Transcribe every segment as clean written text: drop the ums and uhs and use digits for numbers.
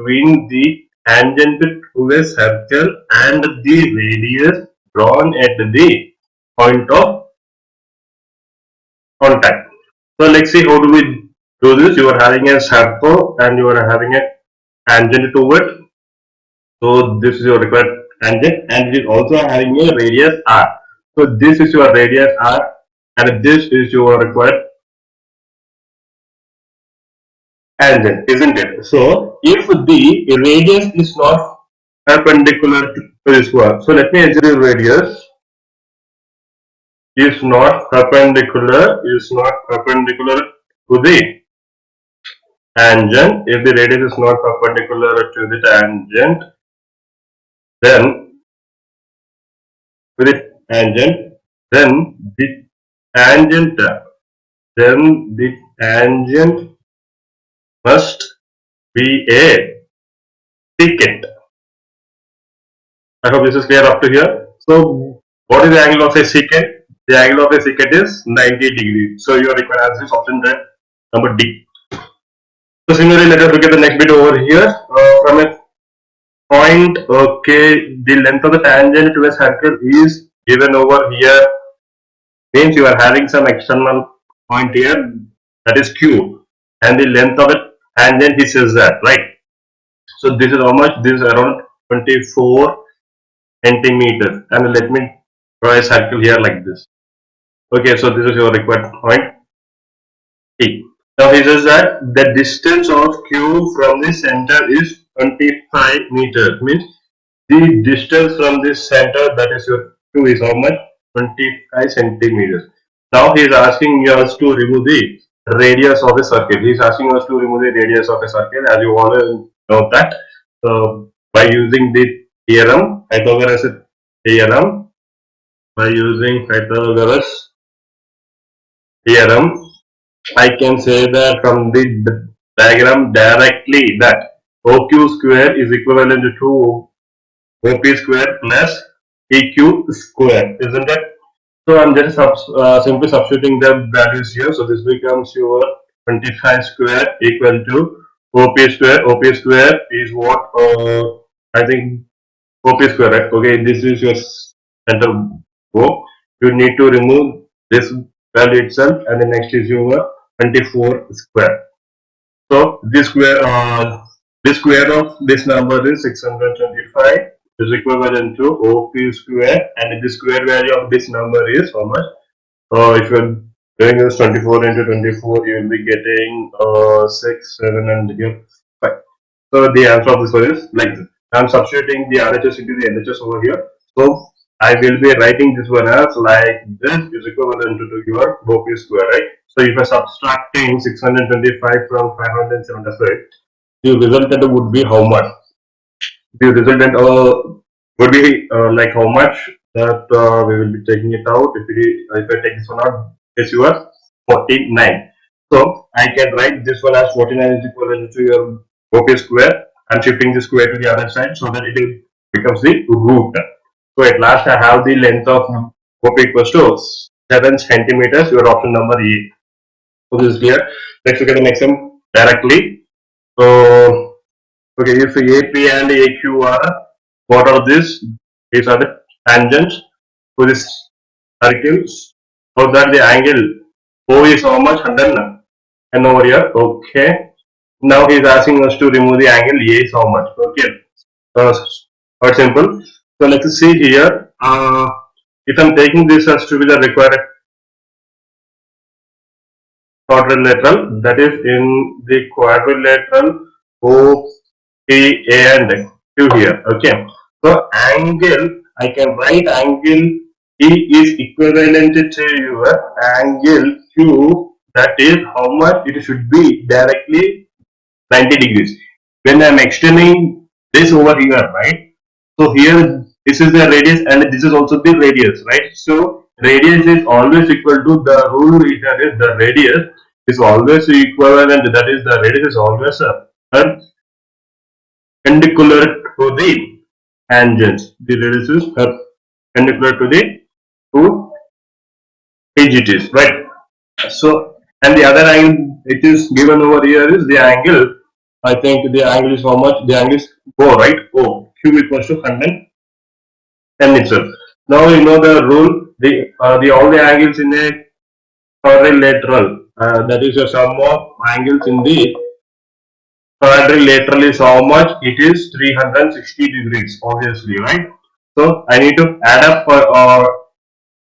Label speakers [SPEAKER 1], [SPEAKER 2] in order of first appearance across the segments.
[SPEAKER 1] between the tangent to a circle and the radius drawn at the point of contact. So let's see how do we do this. You are having a circle and you are having a tangent to it. So this is your required tangent and it is also having a radius r. So this is your radius r and this is your required tangent, isn't it? So if the radius is not perpendicular to this one, so let me assume the radius is not perpendicular to the tangent. If the radius is not perpendicular to the tangent, then the tangent must be a secant. I hope this is clear up to here. So what is the angle of a secant? The angle of a secant is 90 degrees. So your required answer is option number D. So similarly, let us look at the next bit over here. From a point, okay, the length of the tangent to a circle is given over here. Means you are having some external point here, that is Q, and the length of the tangent is Z, right? So this is how much? This is around 24 centimeters. And let me draw a circle here like this. Okay, so this is your required point T. Now he says that the distance of Q from the center is 25 meters. Means the distance from this center, that is your Q, is how much? 25 centimeters. Now he is asking us to remove the radius of a circle. He is asking us to remove the radius of a circle, as you all know that. By using the theorem, Pythagoras theorem, I can say that from the diagram directly that OQ square is equivalent to OP square plus EQ square, isn't it? So I'm just simply substituting the values here. So this becomes your 25 square equal to OP square. OP square is what? I think OP square, right? Okay, this is your center O. You need to remove this value itself, and the next is your 24 square. So this square of this number is 625. Is equivalent to OP square, and the square value of this number is how much? If you're doing this 24 into 24, you will be getting 6, 7, and here 5. So the answer of this one is like this. I'm substituting the RHS into the LHS over here. So I will be writing this one as like this is equivalent to your OP square, right? So if I subtracting 625 from 575, the resultant would be how much? The resultant would be like how much that we will be taking it out. If I take this one out, it's your 49. So I can write this one as 49 is equivalent to your OP square. I'm shifting the square to the other side so that it becomes the root. So at last I have the length of OP equals to 7 centimeters. Your option number E. So this is clear. Let's look at the next one directly. So okay, if AP and AQ are, what are these? These are the tangents to this circle. So that the angle O is how much? 110 over here. Okay. Now he is asking us to remove the angle A is how much? Okay. Quite simple. So let's see here. If I'm taking this as to be the required quadrilateral, that is in the quadrilateral O, P, A and Q here. Okay. So angle, I can write angle E is equivalent to your angle Q, that is how much it should be directly 90 degrees. When I am extending this over here, right? So here this is the radius and this is also the radius, right? So radius is always equal to the rule here is the radius is always equivalent, that is the radius is always perpendicular to the tangents. The radius is perpendicular to the two TGTs, right? So and the other angle it is given over here is the angle I think the angle is how much? The angle is O, right? O. Q equals to 110 itself. Now you know the rule. The all the angles in a quadrilateral. That is the sum of angles in the quadrilateral is how much? It is 360 degrees, obviously, right? So I need to add up for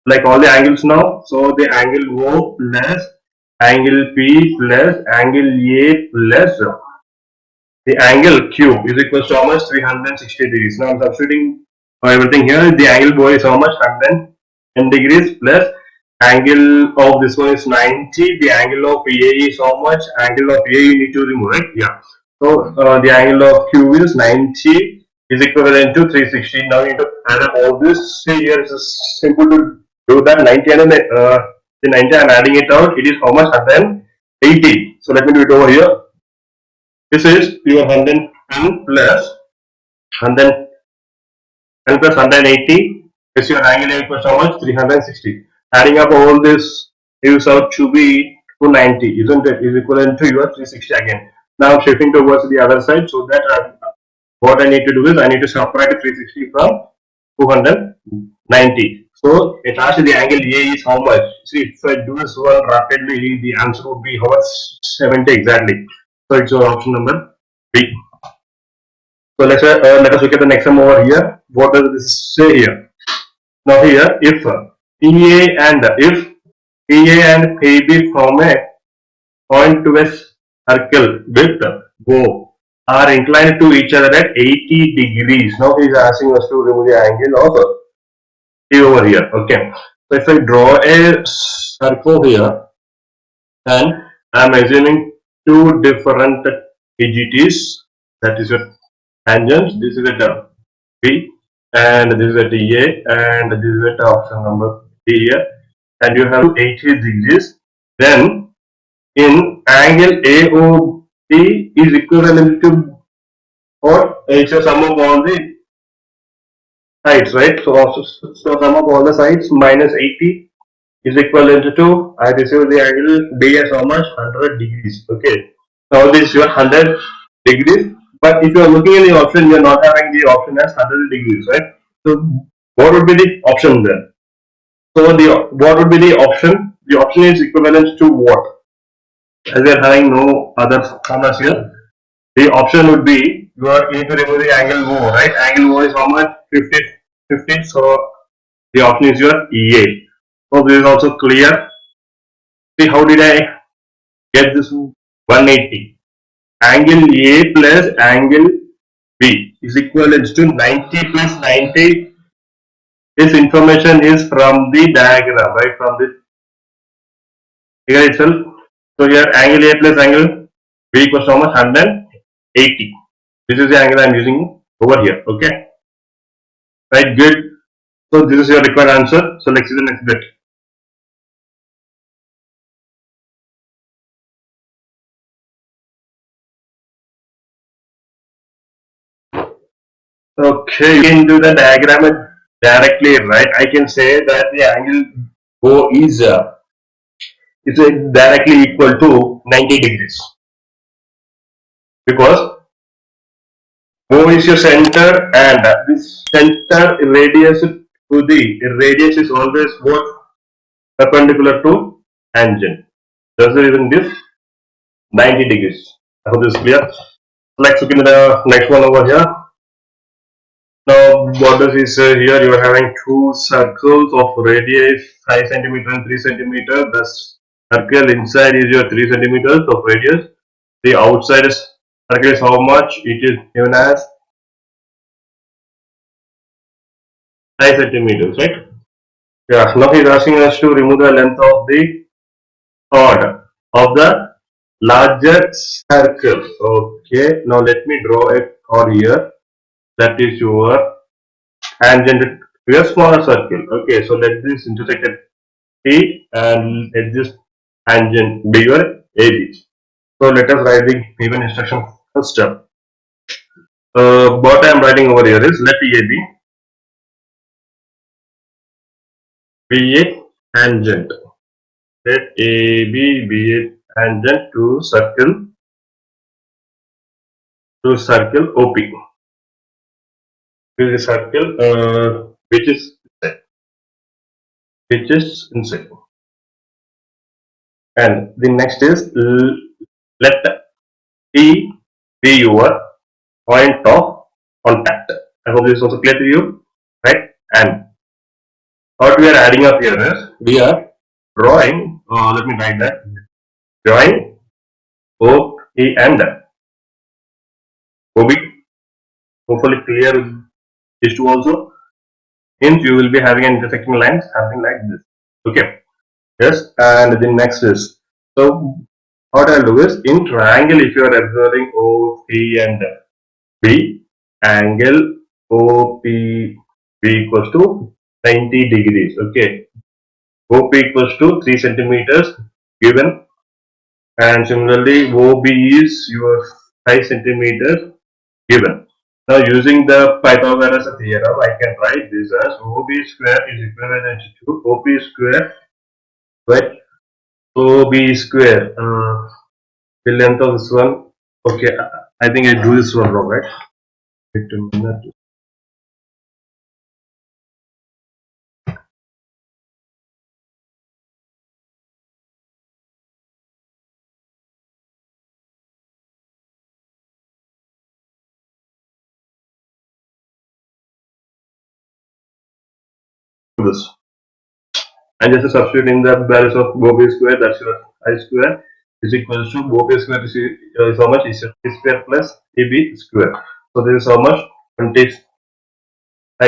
[SPEAKER 1] like all the angles now. So the angle O plus angle P plus angle A plus the angle Q is equal to how much? 360 degrees. Now I'm substituting everything here. The angle O is how much? 110 degrees plus angle of this one is 90. The angle of A is how much? Angle of A you need to remove, right? Yeah. So the angle of Q is 90 is equivalent to 360. Now you need to add up all this. See here it's simple to do that. 90 and the 90 I'm adding it out. It is how much? 180. So let me do it over here. This is your 110 plus 110 plus 180 is your angle equals how much? 360. Adding up all this gives out to be 290, isn't it? Is equivalent to your 360 again. Now I'm shifting towards the other side so that what I need to do is I need to subtract 360 from 290. So it asks the angle A is how much? See, if I do this one rapidly, the answer would be how much? 70 exactly. So it's your option number B. So let us look at the next one over here. What does this say here? Now here, if EA and PB form a point to a circle with O are inclined to each other at 80 degrees. Now he is asking us to remove the angle of E over here. Okay. So if I draw a circle here and I am assuming two different EGTs, that is your tangents, this is at B and this is at A and this is at option number B here, and you have 80 degrees, then in angle AOB is equivalent to or it's a sum of all the sides, right? So sum of all the sides minus 80 is equivalent to, I receive the angle B as how much? 100 degrees. Okay. Now this is your 100 degrees. But if you are looking at the option, you are not having the option as 100 degrees, right? So what would be the option then? So what would be the option? The option is equivalent to what? As we are having no other formulas here, the option would be you need to remove the angle O, right? Angle O is how much? 50. 50. So the option is your EA. So this is also clear. See, how did I get this 180? Angle A plus angle B is equivalent to 90 plus 90. This information is from the diagram, right? From the figure itself. So here angle A plus angle B equals to how much? 180. This is the angle I am using over here. Okay. Right, good. So this is your required answer. So let's see the next bit. Okay, you can do the diagram directly, right? I can say that the angle O is directly equal to 90 degrees because O is your center and this center radius to the radius is always what? Perpendicular to tangent. That's the reason this 90 degrees. I hope this is clear. Let's look into the next one over here. Now, what does he say here? You are having two circles of radius 5 centimeter and 3 centimeter. The circle inside is your 3 centimeters of radius. The outside circle is how much? It is given as 5 centimeters, right? Yeah. Now he is asking us to remove the length of the chord of the larger circle. Okay. Now let me draw a chord here. That is your tangent to a smaller circle. Okay, so let this intersect at P and let this tangent be your AB. So let us write the given instruction first step. What I am writing over here is let AB be a tangent. Let AB be a tangent to circle to circle OP. This is a circle which is inside. And the next is let P be your point of contact. I hope this is also clear to you, right? And what we are adding up here is we are drawing. Let me write that. Drawing O, E, and OB. Hopefully clear these two also. Hence you will be having an intersecting line, something like this. Okay. Yes. And the next is, so what I'll do is in triangle, if you are observing O, P, and B, angle OPB equals to 90 degrees. Okay. OP equals to 3 centimeters given, and similarly OB is your 5 centimeters given. Now using the Pythagoras theorem, I can write this as OB square is equivalent to OP square, right? OB square, the length of this one. Okay, I think I do this one wrong, right? Wait a minute. This. And just substituting the values of OB square, that's your I square, is equals to OB square is how much? Is C square plus AB square. So this is how much? 20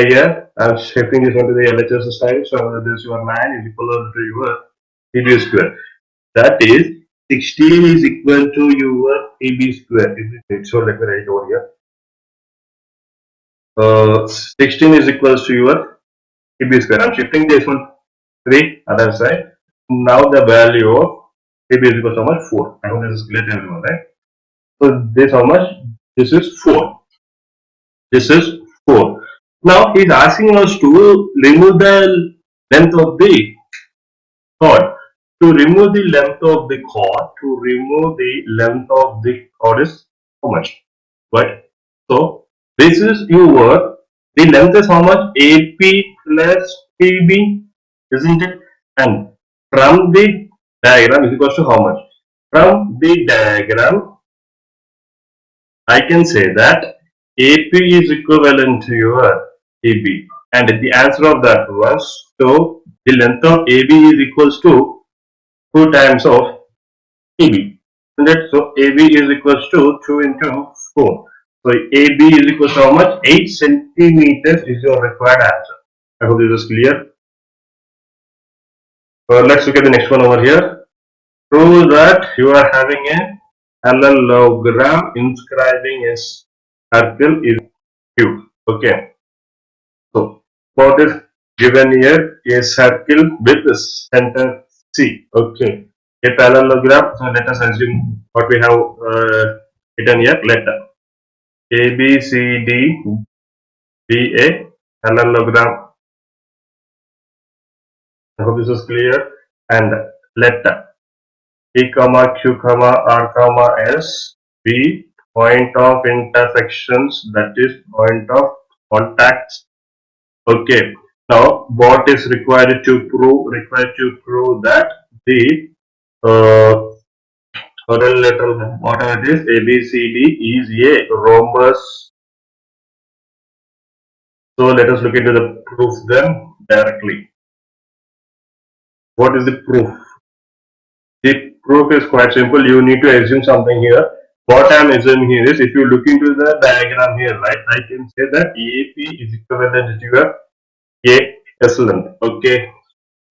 [SPEAKER 1] here. I'm shifting this onto the LHS side. So this your 9 is equal to your AB square. That is 16 is equal to your AB square. So let me write over here. 16 is equals to your AB square. I'm shifting this one to the other side. Now the value of AB is equal to how much? 4. I hope this is clear to everyone, right? So this how much? This is 4. This is 4. Now he is asking us to remove the length of the chord. To remove the length of the chord is how much? Right? So this is your, the length is how much? AP plus PB, isn't it? And from the diagram is equal to how much? From the diagram, I can say that AP is equivalent to your AB. And the answer of that was, so the length of AB is equals to 2 times of AB. So AB is equals to 2 into 4. So AB is equals to how much? 8 centimeters is your required answer. I hope this is clear. Let's look at the next one over here. Prove that you are having a parallelogram inscribing a circle is cube. Okay. So what is given here? A circle with the center C. Okay. A parallelogram. So let us assume what we have written here. Letter A B C D be a parallelogram. I hope this is clear. And let P comma Q comma R comma S be point of intersections, that is point of contacts. Okay. Now what is required to prove? Required to prove that the quadrilateral, whatever it is, ABCD is a rhombus. So let us look into the proof then directly. What is the proof? The proof is quite simple. You need to assume something here. What I am assuming here is, if you look into the diagram here, right, I can say that AP is equivalent to your AS length. Okay.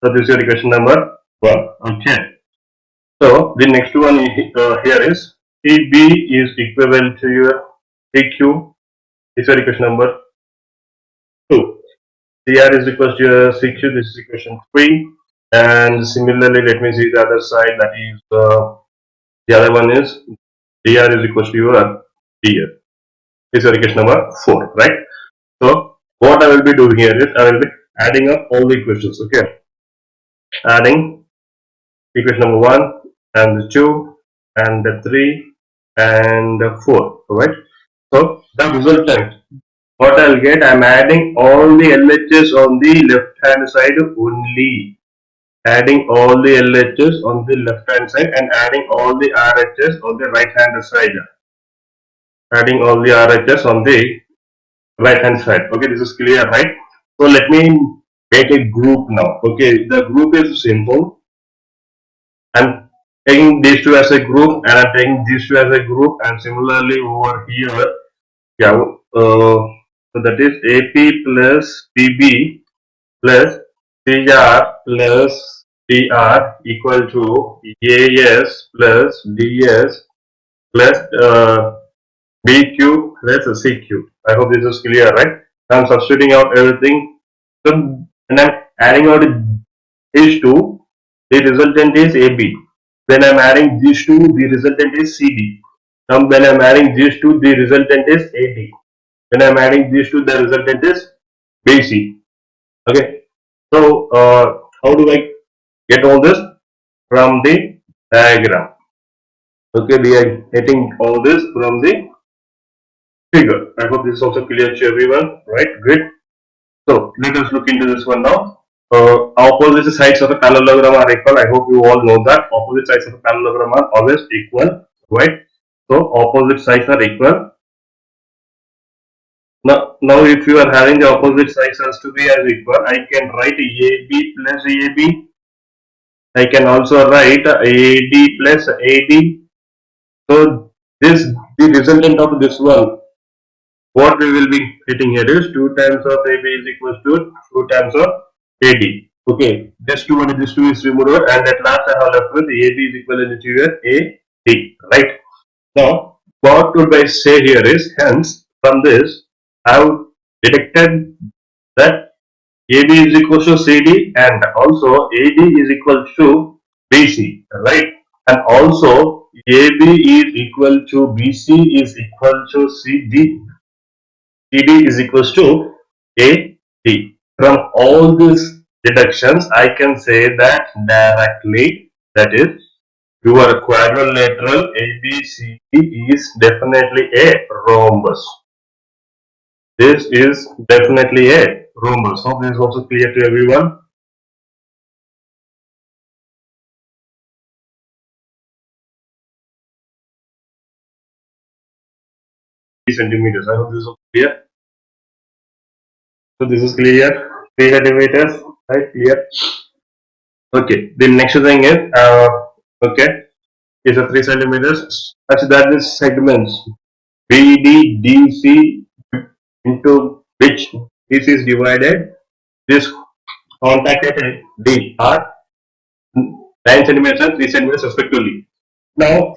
[SPEAKER 1] So this is your equation number 1. Okay. So the next one here is PB is equivalent to your PQ. This is your equation number 2. CR is equal to your CQ. This is equation 3. And similarly, let me see the other side. That is the other one is dr is equal to your dr. This is your equation number 4, right? So what I will be doing here is I will be adding up all the equations. Okay, adding equation number 1 and 2 and 3 and 4. Right? So the resultant, what I'll get, I'm adding all the LHS on the left hand side only. Adding all the LHS on the left hand side and adding all the RHS on the right hand side. Adding all the RHS on the right hand side. Okay, this is clear, right? So let me make a group now. Okay, the group is simple. I'm taking these two as a group and I'm taking these two as a group, and similarly over here, yeah, so that is AP plus PB plus CR plus PR equal to AS plus DS plus BQ plus CQ. I hope this is clear, right? I'm substituting out everything. So when I'm adding out these two, the resultant is AB. When I'm adding these two, the resultant is CD. Now when I'm adding these two, the resultant is AD. When I'm adding these two, the resultant is BC. Okay. So how do I get all this? From the diagram? Okay, we are getting all this from the figure. I hope this is also clear to everyone, right? Great. So let us look into this one now. Opposite sides of a parallelogram are equal. I hope you all know that opposite sides of a parallelogram are always equal, right? So opposite sides are equal. Now if you are having the opposite sides has to be as equal, I can write AB plus AB. I can also write AD plus AD. So this the resultant of this one. What we will be getting here is 2 times of AB is equals to 2 times of AD. Okay, this 2 and this 2 is removed, and at last I have left with AB is equivalent to your AD, right? Now, what would I say here is, hence, from this, I have detected that AB is equal to CD and also AD is equal to BC, right? And also AB is equal to BC is equal to CD. CD is equals to AD. From all these deductions, I can say that directly, that is, your quadrilateral ABCD is definitely a rhombus. This is definitely a rhombus. Hope this is also clear to everyone. Centimeters. I hope this is clear. So this is clear. 3 centimeters, right? Clear. Okay. The next thing is okay. Is a 3 centimeters. Such that the segments BDDC into which this is divided. This contacted D are 9 centimeters and 3 centimeters respectively. Now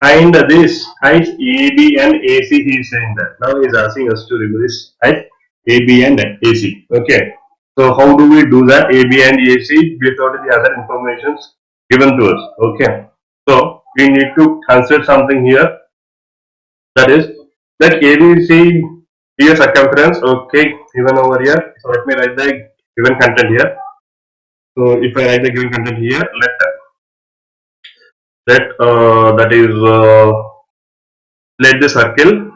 [SPEAKER 1] find this height AB and AC. He is saying that. Now he is asking us to remove this height AB and AC. Okay. So how do we do that? AB and AC without the other informations given to us. Okay. So we need to consider something here. That is that ABC is circumference. Okay, given over here. So let me write the given content here. So if I write the given content here, that is let the circle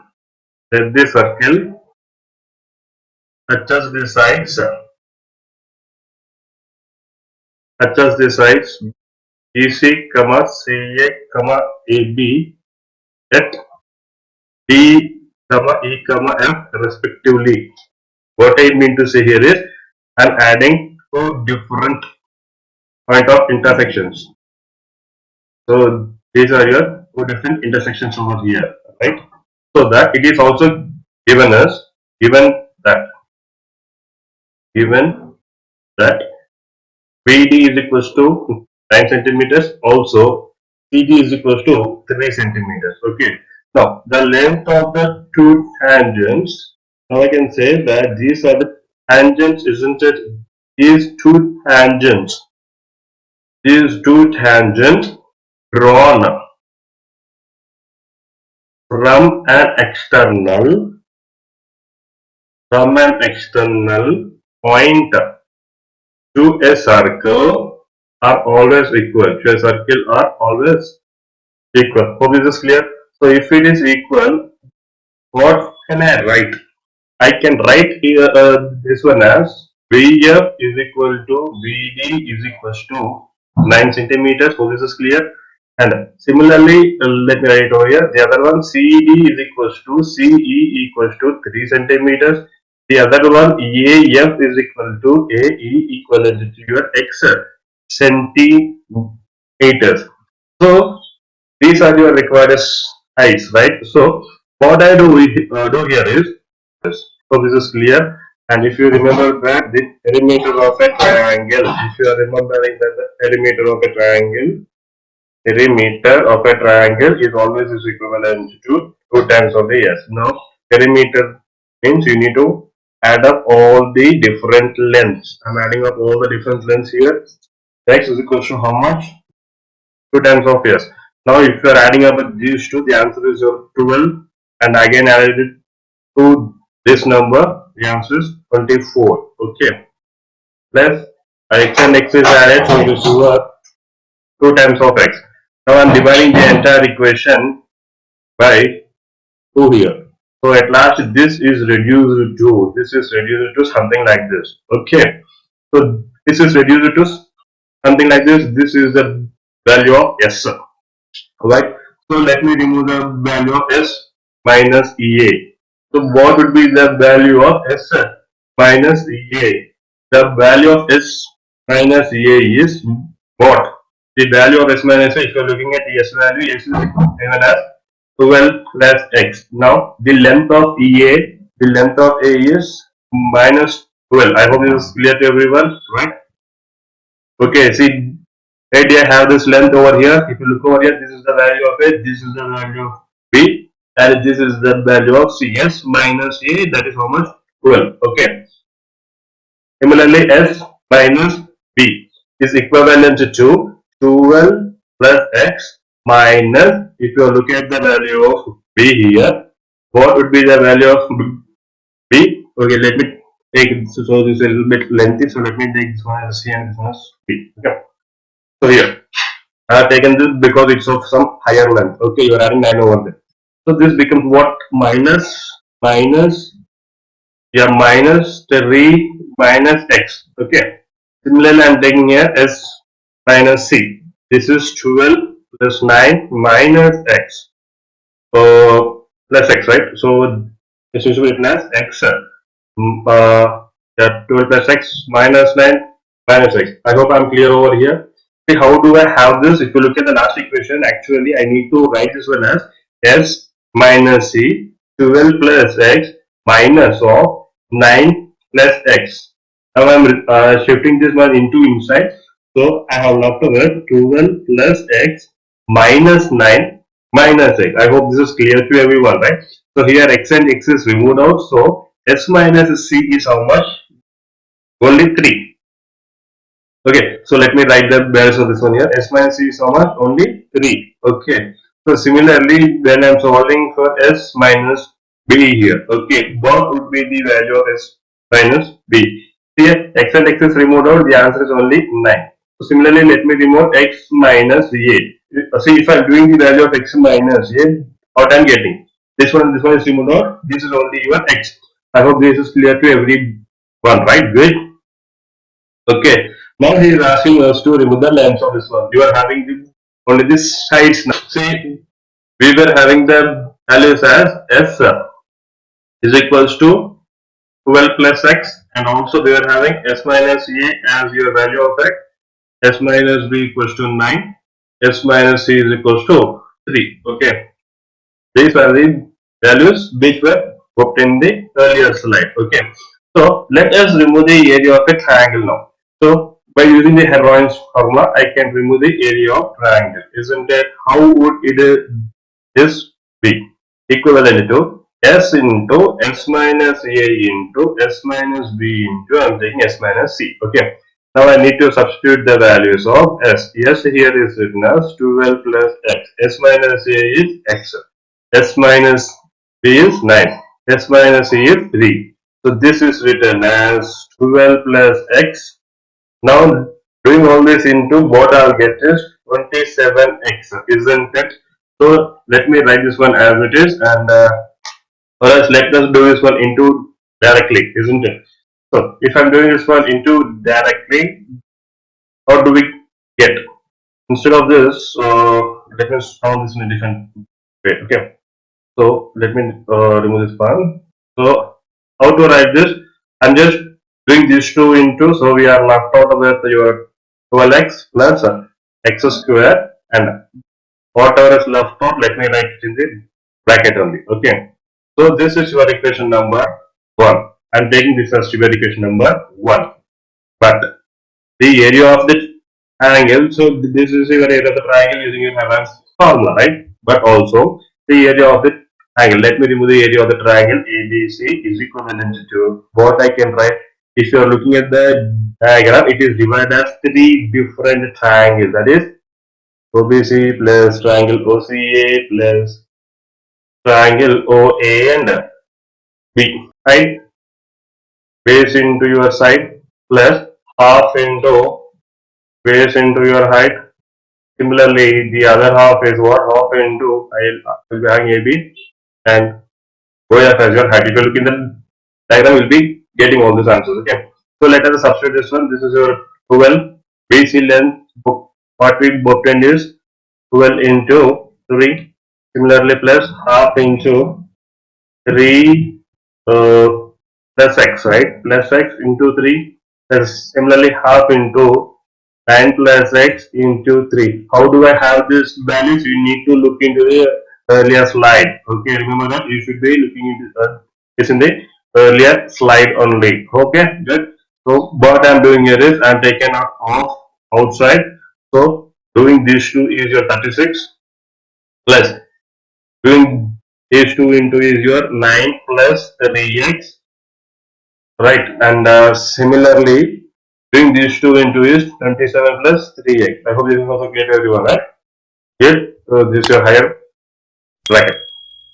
[SPEAKER 1] touches the sides BC, CA, AB at D, E, F respectively. What I mean to say here is I'm adding two different point of intersections. So these are your two different intersections over here, right? So that it is also given that BD is equals to 9 centimeters. Also, CD is equals to 3 centimeters. Okay. Now, the length of the two tangents. Now I can say that these are the tangents, isn't it? These two tangents drawn from an external point to a circle are always equal. To a circle are always equal. Hope this is clear. So if it is equal, what can I write? I can write here this one as VF is equal to VD is equals to 9 centimeters. So this is clear. And similarly, let me write over here. The other one CD is equals to CE equals to 3 centimeters. The other one AF is equal to AE equivalent to your X centimeters. So these are your required heights, right? So what I do here is this. So this is clear. And if you remember that the perimeter of a triangle, if you are remembering that the perimeter of a triangle is always is equivalent to 2 times of the S. Now perimeter means you need to add up all the different lengths. I'm adding up all the different lengths here. X is equal to how much? 2 times of S. Now if you are adding up these two, the answer is your 12, and again added it to this number, the answer is 24. Okay. Plus x and x is added, so this is 2 times of x. Now I am dividing the entire equation by 2 here. So at last this is reduced to something like this. Okay. So this is reduced to something like this. This is the value of S. Right. So let me remove the value of S minus EA. So what would be the value of S minus EA? The value of S minus EA is what? The value of S minus A, if you are looking at the S value, S is given as 12 plus X. Now the length of EA, the length of A is minus 12. I hope this is clear to everyone, right? Okay, see, right here I have this length over here. If you look over here, this is the value of A, this is the value of B, and this is the value of C. S minus A, that is how much? 12. Okay. Similarly, S minus B is equivalent to 12 plus X minus, if you look at the value of B here, what would be the value of B? Okay, let me take it. So this is a little bit lengthy, so let me take this one as C and this one as B. Okay. So here, I have taken this because it's of some higher length. Okay, you are adding 9 over there. So this becomes what? Minus 3 minus X. Okay. Similarly, I am taking here S minus C. This is 12 plus 9 minus X. So plus X, right? So this is written as X. 12 plus X minus 9 minus X. I hope I am clear over here. See, how do I have this? If you look at the last equation, actually I need to write this one as S minus C 12 plus X minus of 9 plus X. Now I am shifting this one into inside. So I have left over 12 plus X minus 9 minus X. I hope this is clear to everyone, right? So here X and X is removed out. So S minus C is how much? Only 3. Okay, so let me write the values of this one here. S minus C is how much? Only 3. Okay. So similarly, when I am solving for S minus B here, okay, what would be the value of S minus B? Here, X and X is removed out, the answer is only 9. So similarly, let me remove X minus A. See, if I am doing the value of X minus A, what I am getting? This one is removed out, this is only your X. I hope this is clear to everyone, right? Good. Okay. Now he is asking us to remove the lengths of this one. You are having only this sides now. See, we were having the values as S is equals to 12 plus X, and also we are having S minus A as your value of X, S minus B equals to 9, S minus C is equals to 3. Okay. These are the values which were put in the earlier slide. Okay. So let us remove the area of a triangle now. So by using the Heroin's formula, I can remove the area of triangle. Isn't it? How would this be? Equivalent to S into S minus A into S minus B into, I am taking S minus C. Okay. Now I need to substitute the values of S. S here is written as 12 plus X. S minus A is X. S minus B is 9. S minus C is 3. So this is written as 12 plus X. Now doing all this into what I'll get is 27X, isn't it? So let me write this one as it is, and Or else let us do this one into directly, isn't it? So if I'm doing this one into directly, how do we get? Instead of this, let me sound this in a different way. Okay. So let me remove this one. So how to write this? I'm just doing these two into, so we are left out with your 12x plus x square, and whatever is left out, let me write it in the bracket only. Okay. So this is your equation number 1. I'm taking this as your equation number 1. But the area of the angle, so this is your area of the triangle using your Havan's formula, right? But also the area of the angle. Let me remove the area of the triangle ABC is equivalent to what I can write. If you are looking at the diagram, it is divided as 3 different triangles. That is OBC plus triangle OCA plus triangle OA and B. Right? Base into your side plus half into base into your height. Similarly, the other half is what? Half into I'll be having AB and OF as your height. If you look in the diagram, you'll be getting all these answers. Okay. So let us substitute this one. This is your 12 BC length. What we obtained is 12 into 3. Similarly, plus half into 3 plus x, right? Plus x into 3. Plus similarly half into 9 plus x into 3. How do I have this values? You need to look into the earlier slide. Okay, remember that you should be looking into this in the earlier slide only. Okay, good. So what I'm doing here is I'm taking off outside. So doing these two is your 36 plus doing these two into is your 9 plus 3x, right? And similarly doing these two into is 27 plus 3x. I hope this is also clear to everyone, right? Yes. So this is your higher bracket.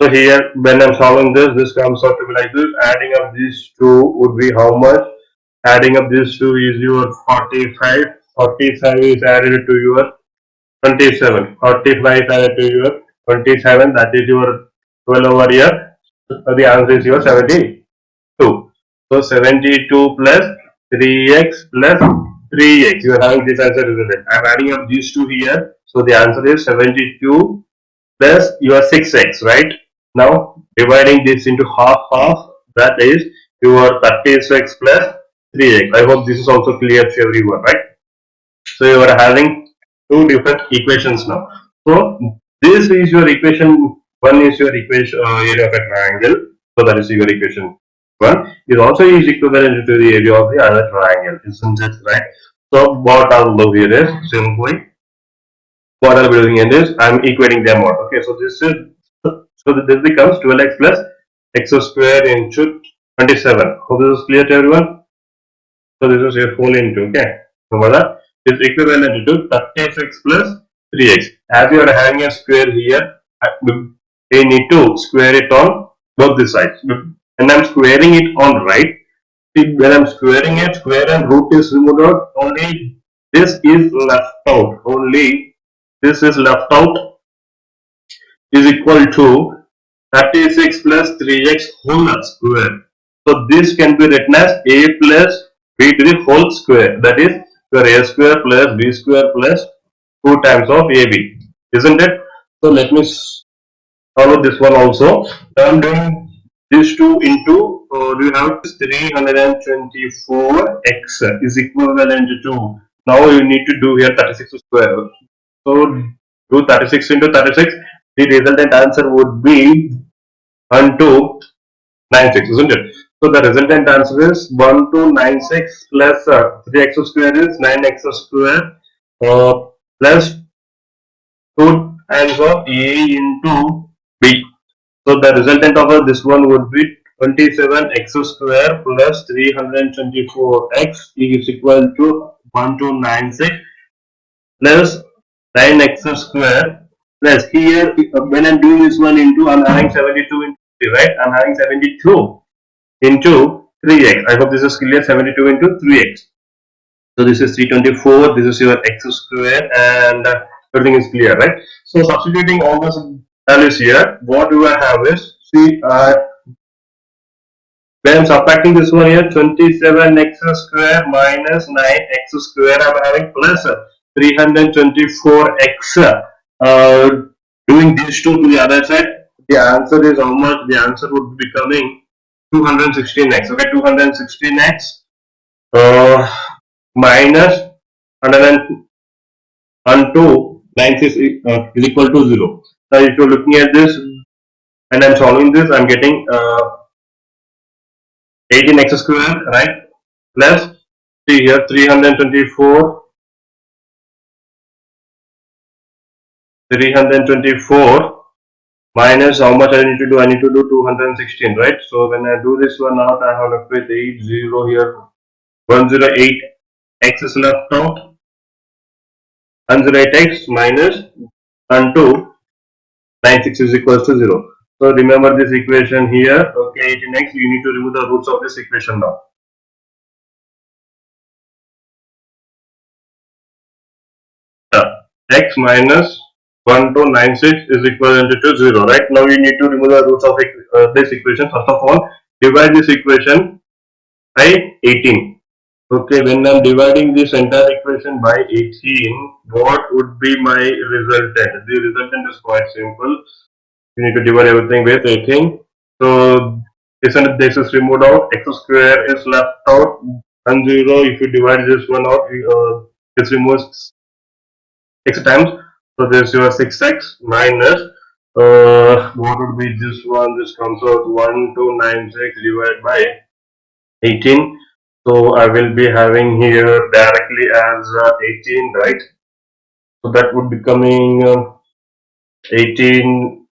[SPEAKER 1] So here when I'm solving this, this comes out to be like this. Adding up these two would be how much? Adding up these two is your 45. 45 is added to your 27. 45 is added to your 27. That is your 12 over here. So the answer is your 72. So 72 plus 3x plus 3x. You are having this answer resultant. I am adding up these two here. So the answer is 72 plus your 6x, right? Now dividing this into half, that is your 36 plus 3x. I hope this is also clear to everyone, right? So you are having two different equations now. So this is your equation. One is your equation area of a triangle. So that is your equation 1. It also is equivalent to the area of the other triangle, isn't it, right? So what I'll do here is simply what I'll be doing here is I'm equating them out. Okay, so this is this becomes 12x plus x square into 27. Hope this is clear to everyone. So this is your whole into, okay. Remember that is equivalent to 36 plus 3x. As you are having a square here, we need to square it on both the sides. And I'm squaring it on right. See, when I'm squaring it, square and root is removed out. Only this is left out. Only this is left out is equal to 36 plus 3x whole square. So this can be written as a plus b to the whole square. That is your a square plus b square plus 2 times of ab. Isn't it? So let me follow this one also. So I'm doing these two into you have 324x is equivalent to, now you need to do here 36 square. So do 36 into 36, the resultant answer would be 1296, isn't it? So the resultant answer is 1296 plus 3x square is 9x square plus 2 times of a into b. So the resultant of this one would be 27x square plus 324x is equal to 1296 plus 9x square plus here when I'm doing this one into, I'm having 72 into 3, right? I'm having 72 into 3x. I hope this is clear. 72 into 3x. So this is 324. This is your x square, and everything is clear, right? So substituting all those values here, what we have is, see, When I'm subtracting this one here, 27x square minus 9x square, I'm having plus 324x. Doing these two to the other side, the answer is how much? The answer would be becoming 216x. Okay, 216x minus 102 is equal to 0. So if you're looking at this and I'm solving this, I'm getting 18x square, right? Plus, see here, 324 minus how much I need to do? I need to do 216, right? So when I do this one out, I have left with 80 here. 108x is left out. 108x minus 1296 is equals to 0. So remember this equation here. Okay, 18x, you need to remove the roots of this equation now. X minus 1296 is equivalent to 0, right? Now you need to remove the roots of this equation. First of all, divide this equation by 18. Okay, when I'm dividing this entire equation by 18, what would be my resultant? The resultant is quite simple. You need to divide everything with 18. So this and this is removed out. X square is left out. And 0, if you divide this one out, this removes 6 times. So this is your 6x minus what would be this one? This comes out 1296 divided by 18. So I will be having here directly as 18, right? So that would be coming 18.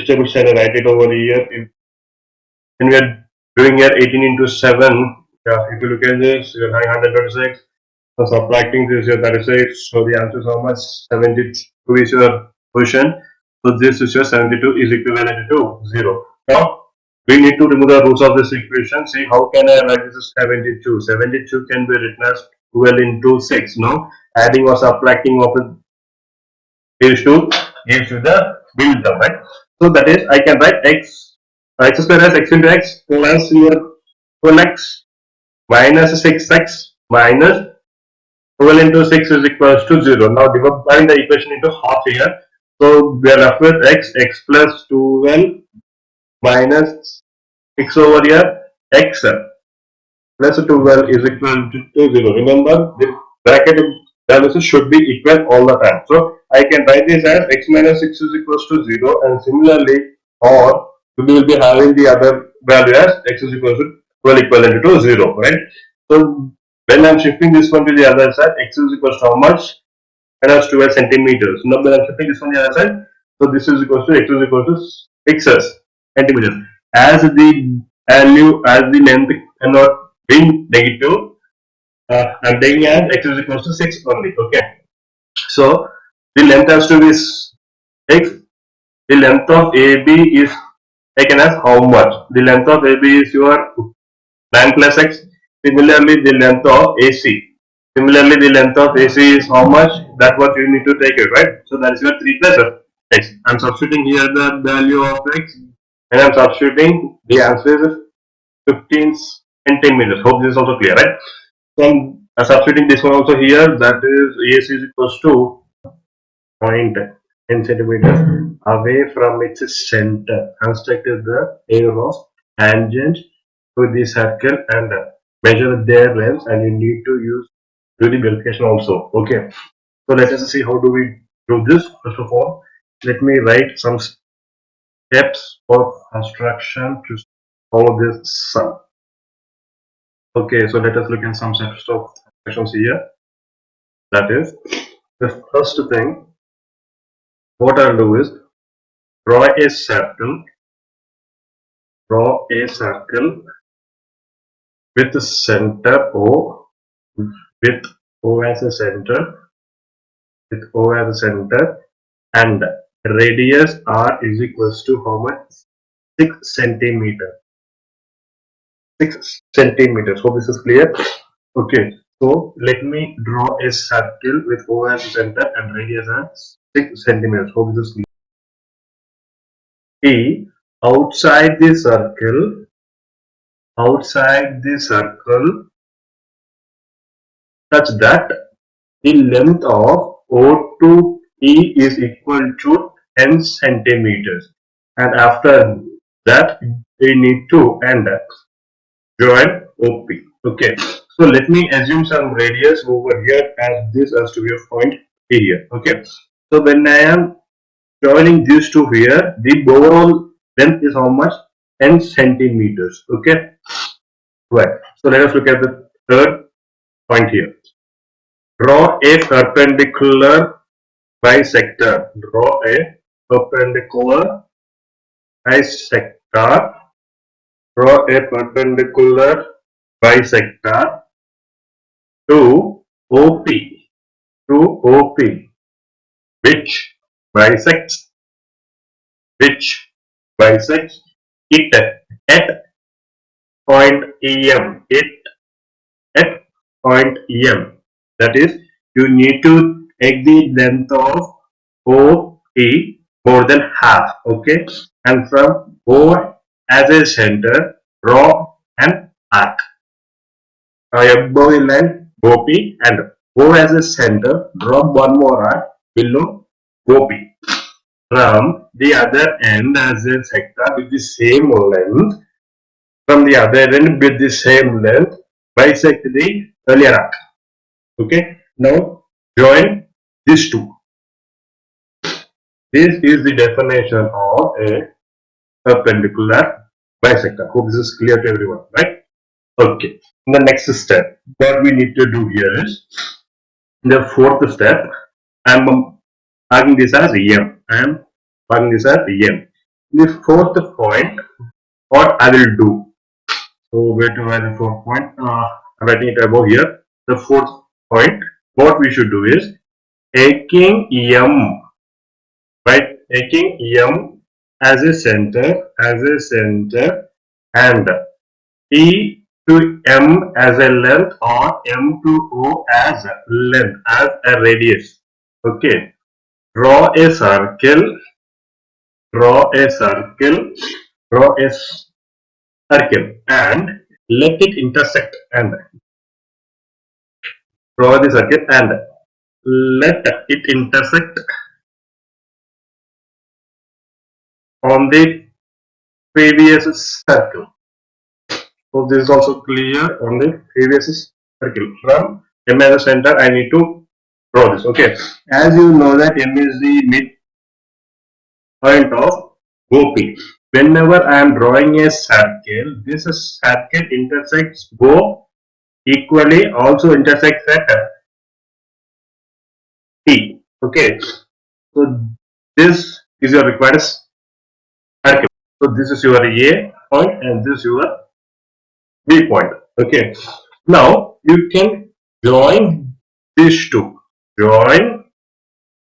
[SPEAKER 1] Stable side, I write it over here. When we are doing here 18 into 7, yeah, if you look at this, you're having 126. So subtracting this, you're 36. So the answer is how much? 72 is your position. So this is your 72 is equivalent to 0. Now we need to remove the roots of this equation. See, how can I write this as 72? 72 can be written as 12 into 6. No, adding or subtracting of these two gives you the build term, right? So that is, I can write x square as x into x plus your 12x minus 6x minus 12 into 6 is equals to 0. Now dividing the equation into half here. So we are left with x plus 12 minus 6 over here, x plus 12 is equal to 0. Remember, the bracket values should be equal all the time. So I can write this as x minus 6 is equals to 0, and similarly, or we will be having the other value as x is equals to 12 equivalent to 0, right? So when I'm shifting this one to the other side, x is equals to how much? It has 12 centimeters. Now when I'm shifting this one to the other side, so this is equals to x is equals to 6 centimeters. As the value, as the length cannot be negative, I'm taking as x is equals to 6 only. Okay. So the length has to be 6. The length of AB is taken as how much? The length of AB is your 9 plus x. Similarly, the length of AC. Similarly, the length of AC is how much? That's what you need to take it, right? So that is your 3 plus x. I'm substituting here the value of x, and I'm substituting the answer is 15 centimeters. Hope this is also clear, right? So I'm substituting this one also here. That is AC is equals to 0.10 centimeters away from its center. Construct the arrow of tangent to the circle and measure their length, and you need to do the verification also. Okay. So let us see how do we do this. First of all, let me write some steps of construction to solve this sum. Okay, so let us look at some steps of questions here. That is, the first thing, what I'll do is draw a circle with the center O, with O as a center, and radius R is equals to how much? 6 centimeters. 6 centimeters. Hope this is clear. Okay, so let me draw a circle with O as a center and radius as 6 centimeters. Hope this is clear. P outside the circle outside the circle such that the length of O to E is equal to 10 centimeters. And after that, we need to end join OP. Okay, so let me assume some radius over here as this has to be a point here. Okay, so when I am joining these two here, the overall length is how much? 10 centimeters. Okay, right. So let us look at the third point here. Draw a perpendicular bisector. Draw a perpendicular bisector. Draw a perpendicular bisector to OP. To OP, which bisects it at point EM. It at point EM. That is, you need to take the length of OP more than half. Okay, and from O as a center, draw an arc. Above the line OP and O as a center, draw one more arc below OP. From the other end as a sector with the same length, from the other end with the same length, bisect the earlier arc. Okay, now join these two. This is the definition of a perpendicular bisector. Hope this is clear to everyone, right? Okay, in the next step, what we need to do here is, in the fourth step, I am marking this as M. I am marking this as M. The fourth point, what I will do. So where to write the fourth point? I'm writing it above here. The fourth point, what we should do is taking M, right? Taking M as a center, and P to M as a length or M to O as a length, as a radius. Okay. Draw a circle, and let it intersect, and draw the circle and let it intersect on the previous circle. So this is also clear on the previous circle. From M as a center, I need to draw this. Okay, as you know that M is the midpoint of OP. Whenever I am drawing a circle, this circle intersects O equally, also intersects at T. Okay, so this is your required circle. So this is your A point and this is your B point. Okay, now you can join these two. Join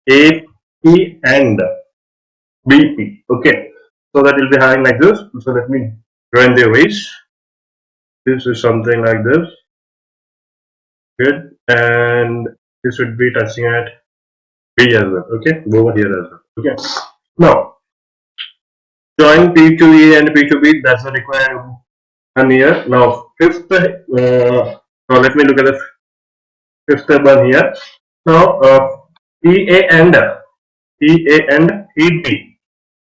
[SPEAKER 1] AP and BP. Okay, so that will be having like this. So let me join the ways. This is something like this. Good, and this would be touching at B as well. Okay, over here as well. Okay, now join P to A and P to B. That's the required one here. Now fifth. Now let me look at the fifth one here. Now PA and EB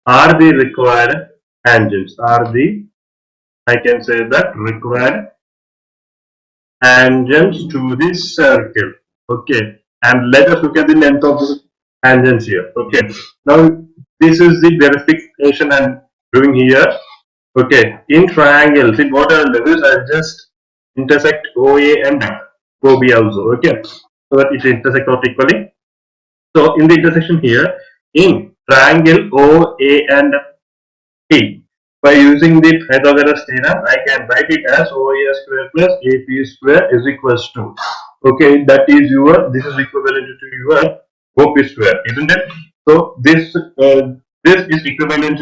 [SPEAKER 1] are the required tangents. I can say that required tangents to the circle. Okay, and let us look at the length of the tangents here. Okay, now this is the verification I'm doing here. Okay, in triangles, in whatever levels, I just intersect OA and OB also. Okay, so that it intersect out equally. So in the intersection here, in triangle OA and P, by using the Pythagoras theorem, I can write it as OA square plus AP square is equals to. Okay, that is this is equivalent to your OP square, isn't it? So this is equivalent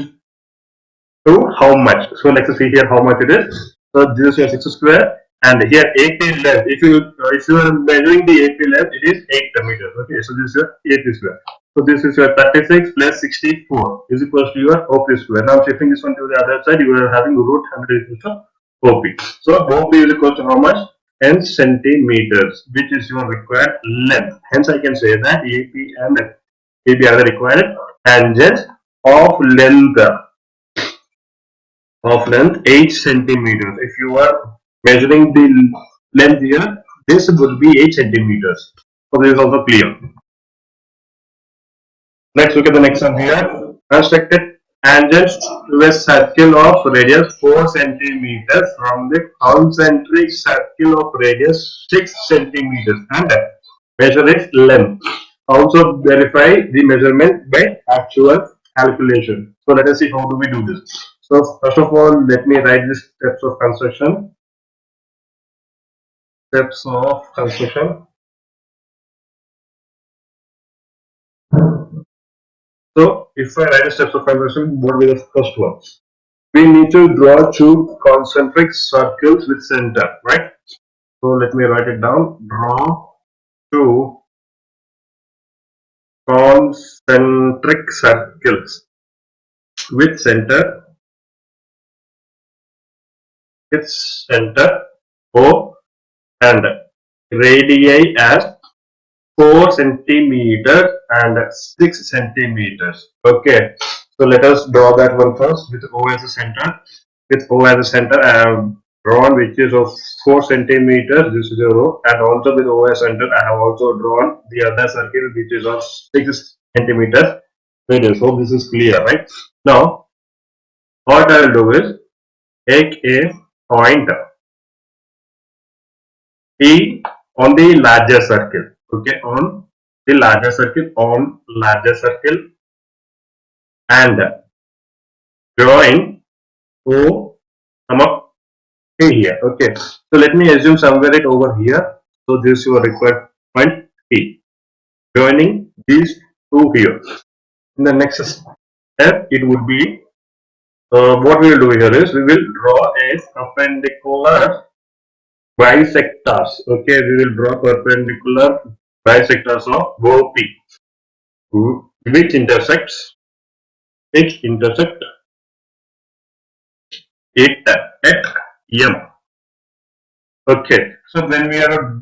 [SPEAKER 1] to how much? So let's see here how much it is. So this is your 6 square, and here AP length. If you are measuring the AP length, it is 8 meters. Okay, so this is your AP square. So this is your 36 plus 64 is equals to your OP square. Now shifting this one to the other side, you are having root 100 equals to OP. So OP is equal to how much? N centimeters, which is your required length. Hence, I can say that AP and AP are the required tangents of length 8 centimeters. If you are measuring the length here, this would be 8 centimeters. So this is also clear. Let's look at the next one here. Constructed tangents to a circle of radius 4 centimeters from the concentric circle of radius 6 centimeters and measure its length. Also verify the measurement by actual calculation. So let us see how do we do this. So first of all, let me write the steps of construction. Steps of construction. So if I write the steps of construction, what will be the first one? We need to draw two concentric circles with center, right? So let me write it down. Draw two concentric circles with center, O and radii as 4 centimeters and 6 centimeters. Okay, so let us draw that one first with O as a center. With O as a center, I have drawn which is of 4 centimeters. This is a row, and also with O as center, I have also drawn the other circle which is of 6 centimeters radius. So this is clear, right? Now, what I will do is take a point E on the larger circle. Okay, on the larger circle, and drawing O come up here. Okay, so let me assume somewhere it over here. So this is your required point P. Joining these two here. In the next step, it would be what we will do here is we will draw a perpendicular bisectors. Okay, we will draw perpendicular bisectors of OP, which intersect it at M. Okay, so when we are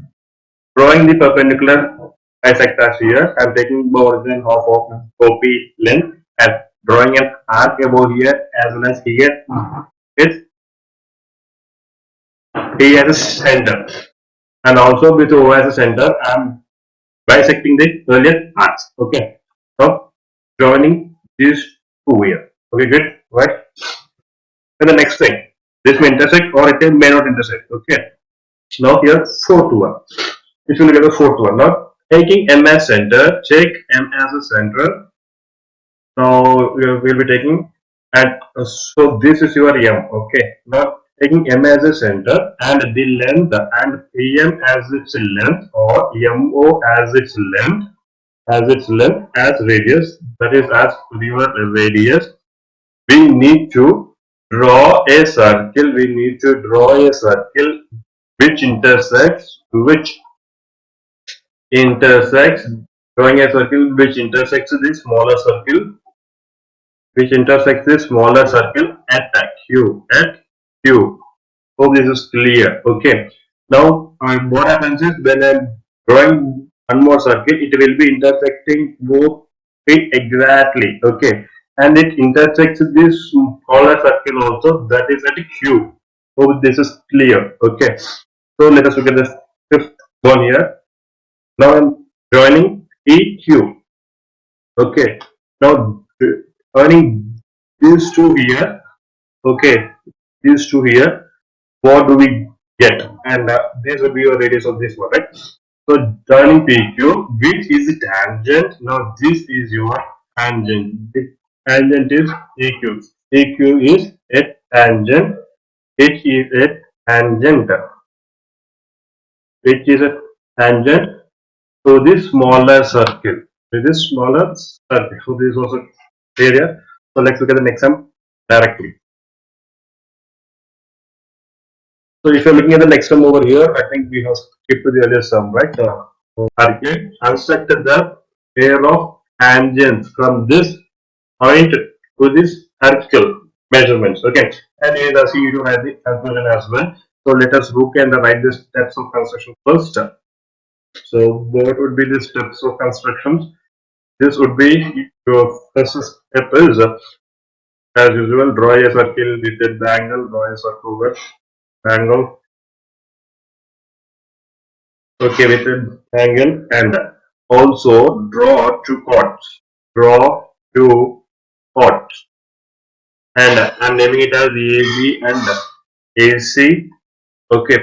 [SPEAKER 1] drawing the perpendicular bisectors here, I am taking more than half of OP length and drawing an arc above here as well as here. It's T as a center, and also with O as a center, I am bisecting the earlier arcs. Okay, so joining these two here. Okay, good, right? And the next thing, this may intersect or it may not intersect. Okay, now here fourth one. If you look at the fourth one, now taking M as center, check M as a center. Now we'll be taking at so this is your M. Okay, now taking M as a center and the length and PM as its length or MO as its length as radius, that is as your radius. We need to draw a circle. Which intersects drawing a circle which intersects the smaller circle at Q. Hope this is clear. Okay. Now what happens is when I'm drawing one more circle, it will be intersecting both it exactly. Okay, and it intersects this smaller circle also, that is at Q. Hope this is clear. Okay. So let us look at the fifth one here. Now I'm joining EQ. Okay. Now joining these two here. Okay. These two here. What do we get? And this will be your radius of this one, right? So joining PQ, which is the tangent. Now this is your tangent. The tangent is EQ. EQ is a tangent. It is a tangent. Which is a tangent to this smaller circle. So this is also area. So let's look at the next sum directly. So if you're looking at the next sum over here, I think we have skipped to the earlier sum, right? Okay, constructed the pair of tangents from this point to this circle. measurements. Okay, and it is asking you to write the conclusion as well. So let us look and write the steps of construction first. So what would be the steps of construction? This would be your first step is as usual, draw a circle with a angle, draw a circle with angle. Okay, with an angle, and also draw two chords. Draw two chords, and I'm naming it as AB and AC. Okay,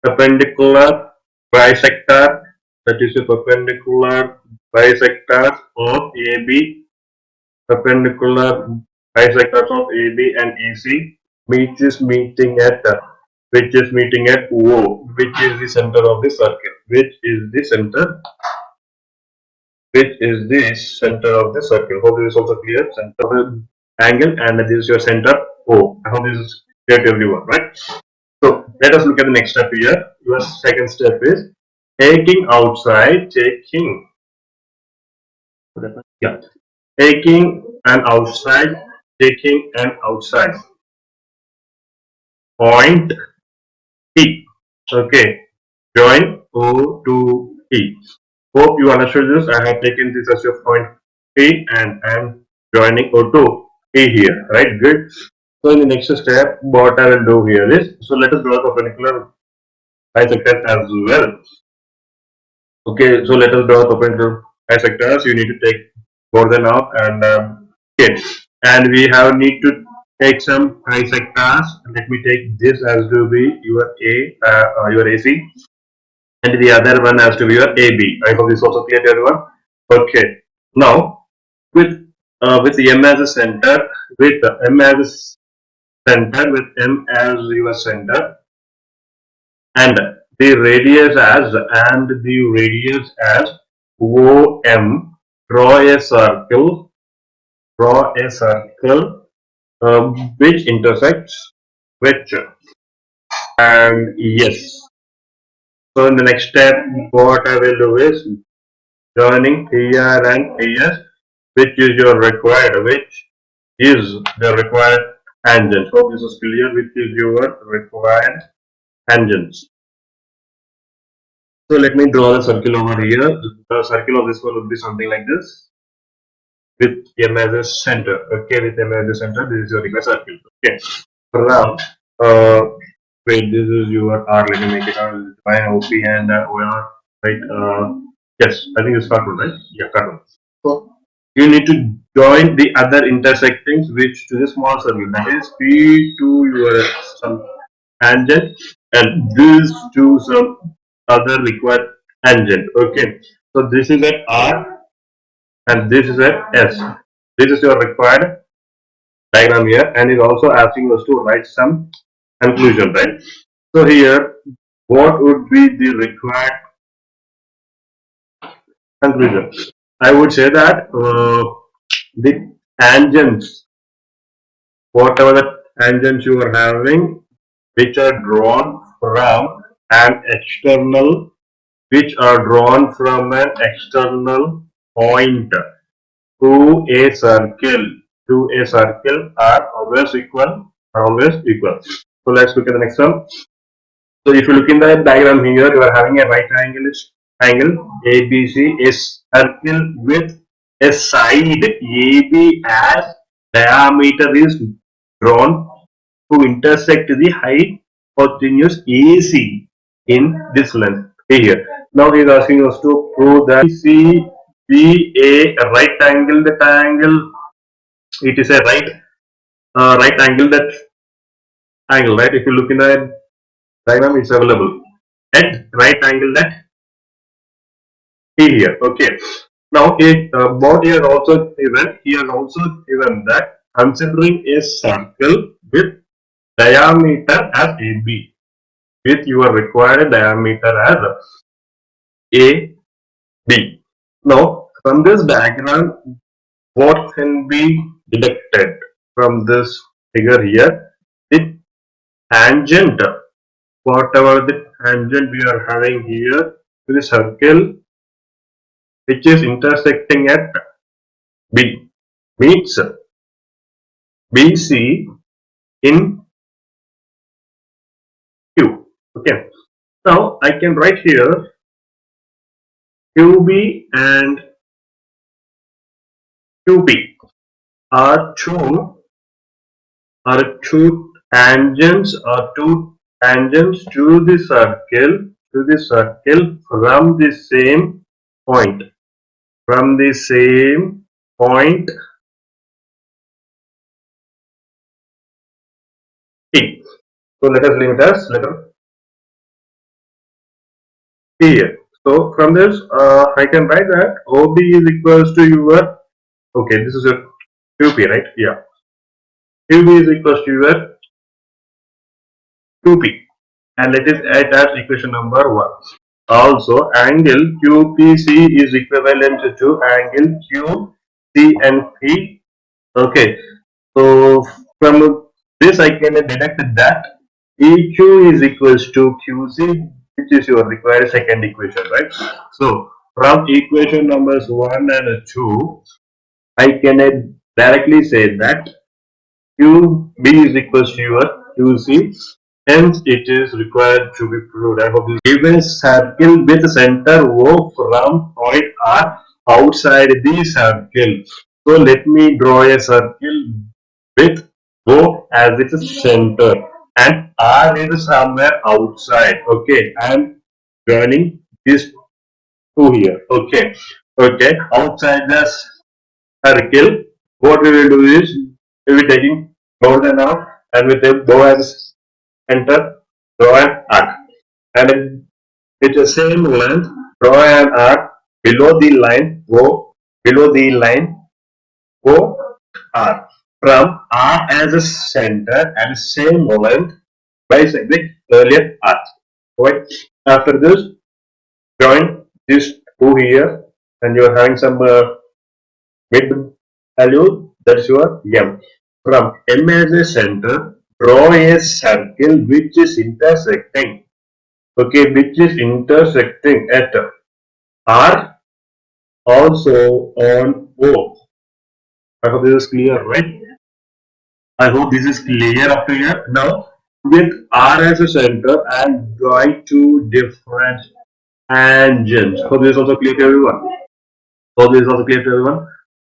[SPEAKER 1] perpendicular bisector, that is a perpendicular bisector of AB, perpendicular bisectors of AB and AC, which is meeting at O, which is the center of the circle, which is the center of the circle. Hope this is also clear. Center of the angle, and this is your center O. I hope this is clear to everyone, right? So let us look at the next step here. Your second step is taking taking an outside point P. Okay, join O to P. Hope you understood this. I have taken this as your point P and I am joining O to P here. Right, good. So in the next step, what I will do here is, so let us draw the perpendicular bisector as well. Okay, so let us draw the perpendicular bisectors. You need to take more than half and okay, and we have need to take some bisectors. Let me take this as to be your your AC, and the other one has to be your AB. I hope this is also clear to everyone. Okay, now with M as a center, with M as a center, with M as your center, and the radius as OM. Draw a circle. Which intersects which, and yes. So in the next step, what I will do is joining here and here, which is the required tangent. Hope this is clear. Which is your required tangents. So let me draw the circle over here. The circle of this one would be something like this, with M as a center. Okay, with M as a center, this is your required circle. Okay, from wait, this is your R. Let me make it R. By OP and OR. Right. Yes, I think it's cartoon, right? Yeah, cartoon. So you need to join the other intersectings which to the small circle. That is P to your some tangent and this to some other required tangent. Okay. So this is at R and this is at S. This is your required diagram here, and is also asking us to write some conclusion, right? So here, what would be the required conclusion? I would say that the tangents, whatever the tangents you are having, which are drawn from an external, point to a circle are always equal. So let's look at the next one. So if you look in the diagram here, you are having a right angle ABC, a circle with a side AB as diameter is drawn to intersect the hypotenuse AC in this length here. Now he is asking us to prove that C be a right angle. That angle, it is a right angle. That angle, right? If you look in the diagram, it's available at right angle that here. Okay. Now what he has also given that considering a circle with diameter as AB, with your required diameter as AB. Now from this diagram, what can be deducted from this figure here? The tangent, whatever the tangent we are having here to the circle which is intersecting at B, meets BC in Q. Okay. Now I can write here QB and QP are two tangents to the circle from the same point. P. So let us leave it as letter P here. So from this, I can write that OB is equals to your, okay, this is your QP, right? Yeah. QB is equals to your QP. And let us add as equation number 1. Also, angle QPC is equivalent to angle QC and P. Okay. So from this, I can deduct that EQ is equals to QC, which is your required second equation, right? So from equation numbers 1 and 2, I can directly say that QB is equals to your QC. Hence, it is required to be proved. I hope this given circle with center O from point R outside the circle. So let me draw a circle with O as its center and R is somewhere outside. Okay, I am joining these two here. Okay, outside the circle, what we will do is we will be taking golden arc and with a bow as center, draw an arc, and with the same length, draw an arc below the line O R. From R as a center and same length bisect the earlier arc. Right. After this, join these two here, and you are having some mid value, that's your M. From M as a center, draw a circle which is intersecting. Okay, which is intersecting at R, also on O. I hope this is clear, right? I hope this is clear up to here. Now, with R as a center, I am drawing two different tangents. Hope this is also clear to everyone.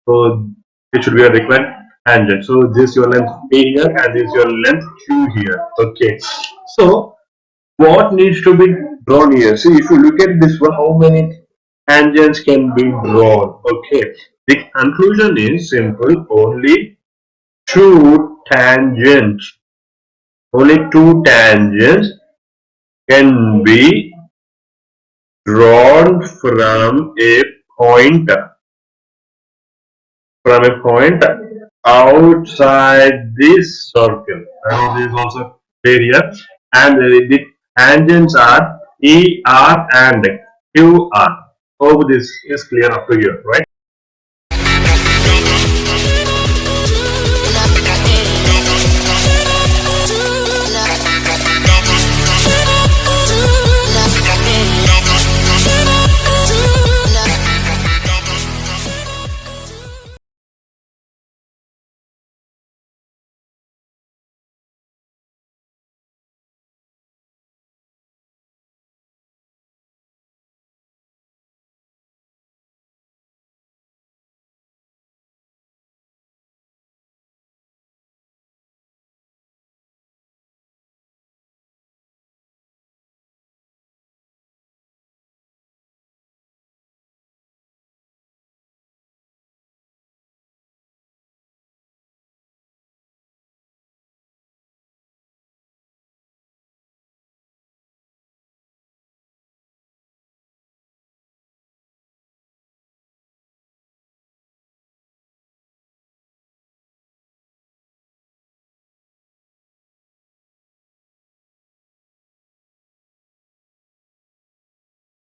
[SPEAKER 1] So it should be a required tangent. So this is your length A here and this is your length Q here. Okay. So what needs to be drawn here? See, if you look at this one, how many tangents can be drawn? Okay. The conclusion is simple. Only two tangents can be drawn from a point outside this circle. I hope this is also clear here. And the tangents are ER and QR. Hope this is clear up to here, right?